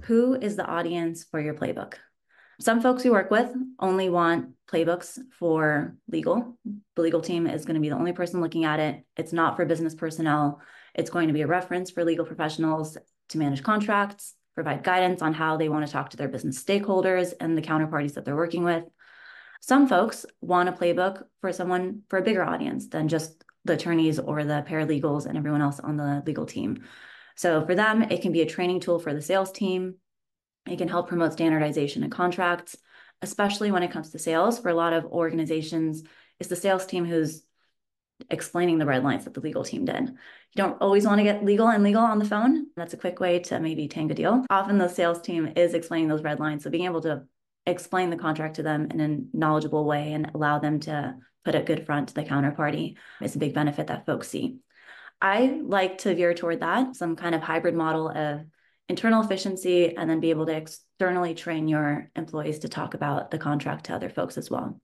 Who is the audience for your playbook? Some folks we work with only want playbooks for legal. The legal team is going to be the only person looking at it. It's not for business personnel. It's going to be a reference for legal professionals to manage contracts, provide guidance on how they want to talk to their business stakeholders and the counterparties that they're working with. Some folks want a playbook for a bigger audience than just the attorneys or the paralegals and everyone else on the legal team. So for them, it can be a training tool for the sales team. It can help promote standardization in contracts, especially when it comes to sales. For a lot of organizations, it's the sales team who's explaining the red lines that the legal team did. You don't always want to get legal on the phone. That's a quick way to maybe tank a deal. Often the sales team is explaining those red lines. So being able to explain the contract to them in a knowledgeable way and allow them to put a good front to the counterparty is a big benefit that folks see. I like to veer toward that, some kind of hybrid model of internal efficiency and then be able to externally train your employees to talk about the contract to other folks as well.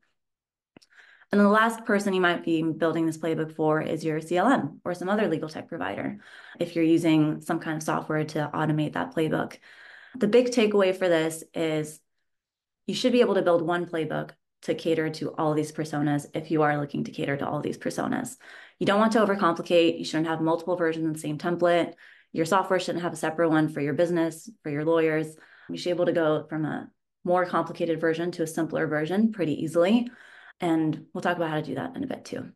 And then the last person you might be building this playbook for is your CLM or some other legal tech provider, if you're using some kind of software to automate that playbook. The big takeaway for this is you should be able to build one playbook to cater to all these personas if you are looking to cater to all these personas. You don't want to overcomplicate. You shouldn't have multiple versions of the same template. Your software shouldn't have a separate one for your business, for your lawyers. You should be able to go from a more complicated version to a simpler version pretty easily. And we'll talk about how to do that in a bit too.